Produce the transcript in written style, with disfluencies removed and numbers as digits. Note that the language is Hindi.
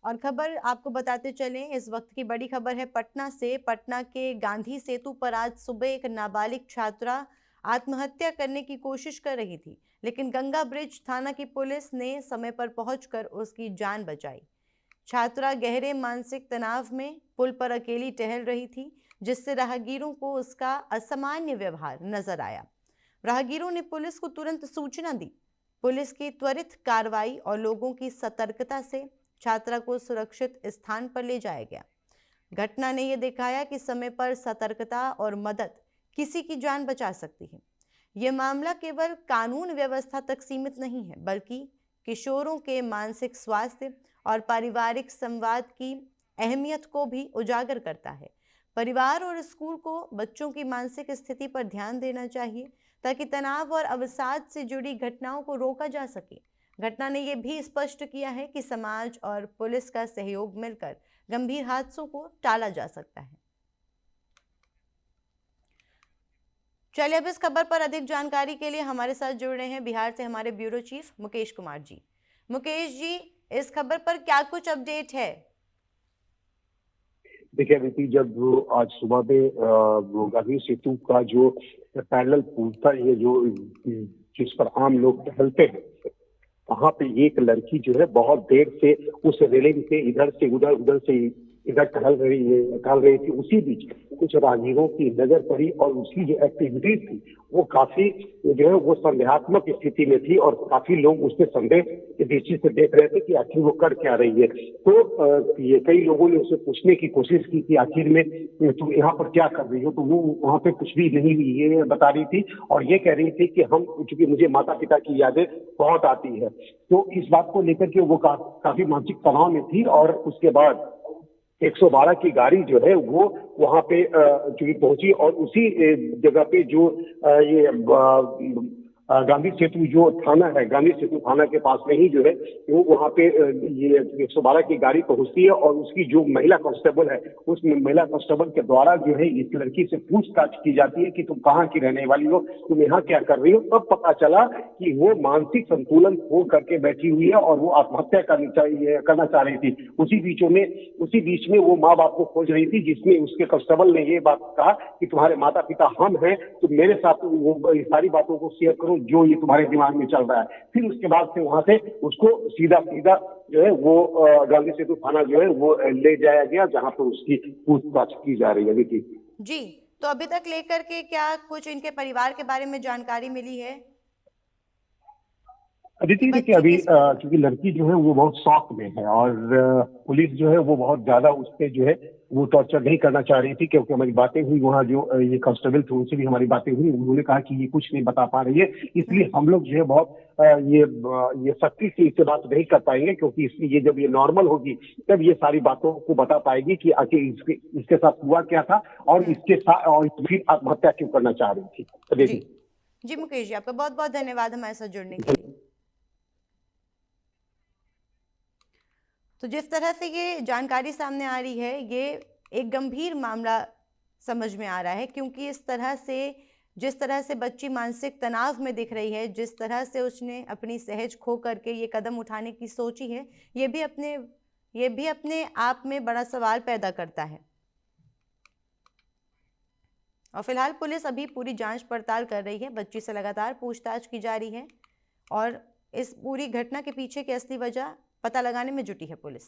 और खबर आपको बताते चलें, इस वक्त की बड़ी खबर है पटना से। पटना के गांधी सेतु पर आज सुबह एक नाबालिग छात्रा आत्महत्या करने की कोशिश कर रही थी, लेकिन गंगा ब्रिज थाना की पुलिस ने समय पर पहुंचकर उसकी जान बचाई। छात्रा गहरे मानसिक तनाव में पुल पर अकेली टहल रही थी, जिससे राहगीरों को उसका असामान्य व्यवहार नजर आया। राहगीरों ने पुलिस को तुरंत सूचना दी। पुलिस की त्वरित कार्रवाई और लोगों की सतर्कता से छात्रा को सुरक्षित स्थान पर ले जाया गया। घटना ने यह दिखाया कि समय पर सतर्कता और मदद किसी की जान बचा सकती है। यह मामला केवल कानून व्यवस्था तक सीमित नहीं है, बल्कि किशोरों के मानसिक स्वास्थ्य और पारिवारिक संवाद की अहमियत को भी उजागर करता है। परिवार और स्कूल को बच्चों की मानसिक स्थिति पर ध्यान देना चाहिए, ताकि तनाव और अवसाद से जुड़ी घटनाओं को रोका जा सके। घटना ने यह भी स्पष्ट किया है कि समाज और पुलिस का सहयोग मिलकर गंभीर हादसों को टाला जा सकता है। चलिए अब इस खबर पर अधिक जानकारी के लिए हमारे साथ जुड़ रहे हैं बिहार से हमारे ब्यूरो चीफ मुकेश कुमार जी। मुकेश जी, इस खबर पर क्या कुछ अपडेट है? देखिए अदिति, जब आज सुबह में वो गांधी सेतु का जो पैरेलल पुल था, ये जो जिस पर आम लोग टहलते हैं, वहां पे एक लड़की जो है बहुत देर से उस रेलिंग से इधर से उधर, उधर से इधर टहल रही थी। उसी बीच कुछ राहगीरों की नजर पड़ी और उसकी जो एक्टिविटीज थी वो काफी जो है वो संदेहात्मक स्थिति में थी और काफी लोग उससे संदेह की दृष्टि से देख रहे थे कि आखिर वो कर क्या रही है। तो ये कई लोगों ने उसे पूछने की कोशिश की कि आखिर में तुम यहाँ पर क्या कर रही हो, तो वो वहां पे कुछ भी नहीं ये बता रही थी और ये कह रही थी कि हम, चूंकि मुझे माता पिता की यादें बहुत आती है, तो इस बात को लेकर के वो काफी मानसिक तनाव में थी। और उसके बाद 112 की गाड़ी जो है वो वहां पे चूंकि पहुंची और उसी जगह पे जो ये गांधी सेतु जो थाना है, गांधी सेतु थाना के पास में ही जो है वो वहां पे ये 112 की गाड़ी पहुंचती है और उसकी जो महिला कांस्टेबल है, उस महिला कांस्टेबल के द्वारा जो है इस लड़की से पूछताछ की जाती है कि तुम कहाँ की रहने वाली हो, तुम यहाँ क्या कर रही हो। तब पता चला कि वो मानसिक संतुलन खो करके बैठी हुई है और वो आत्महत्या करना चाह रही थी। उसी बीच में वो माँ बाप को खोज रही थी, जिसमें उसके कांस्टेबल ने ये बात कहा कि तुम्हारे माता पिता हम हैं, तो मेरे साथ वो सारी बातों को शेयर करो जो ये तुम्हारे दिमाग में चल रहा है। फिर उसके बाद से वहां से उसको सीधा जो है वो गांधी सेतु थाना जो है वो ले जाया गया, जहां पर उसकी पूछताछ की जा रही है। जी, तो अभी तक लेकर के क्या कुछ इनके परिवार के बारे में जानकारी मिली है कि अदिति, देखिए बच्ची अभी किस पर? क्योंकि लड़की जो है वो बहुत शॉक में है और पुलिस जो है वो बहुत ज्यादा उस पर जो है वो टॉर्चर नहीं करना चाह रही थी, क्योंकि हमारी बातें हुई वहाँ जो ये कांस्टेबल थे उनसे भी हमारी बातें हुई। उन्होंने कहा कि ये कुछ नहीं बता पा रही है, इसलिए हम लोग जो है बहुत ये सख्ती से इससे बात नहीं कर पाएंगे, क्योंकि इसलिए ये जब ये नॉर्मल होगी तब ये सारी बातों को बता पाएगी कि आखिर इसके साथ हुआ क्या था और इसके साथ और फिर आत्महत्या क्यों करना चाह रही थी। तो जी देखिए। जी मुकेश जी, आपका बहुत बहुत धन्यवाद हमारे साथ जुड़ने के लिए। तो जिस तरह से ये जानकारी सामने आ रही है, ये एक गंभीर मामला समझ में आ रहा है, क्योंकि जिस तरह से बच्ची मानसिक तनाव में दिख रही है, जिस तरह से उसने अपनी सहज खो करके ये कदम उठाने की सोची है, ये भी अपने आप में बड़ा सवाल पैदा करता है। और फिलहाल पुलिस अभी पूरी जांच पड़ताल कर रही है, बच्ची से लगातार पूछताछ की जा रही है और इस पूरी घटना के पीछे की असली वजह पता लगाने में जुटी है पुलिस।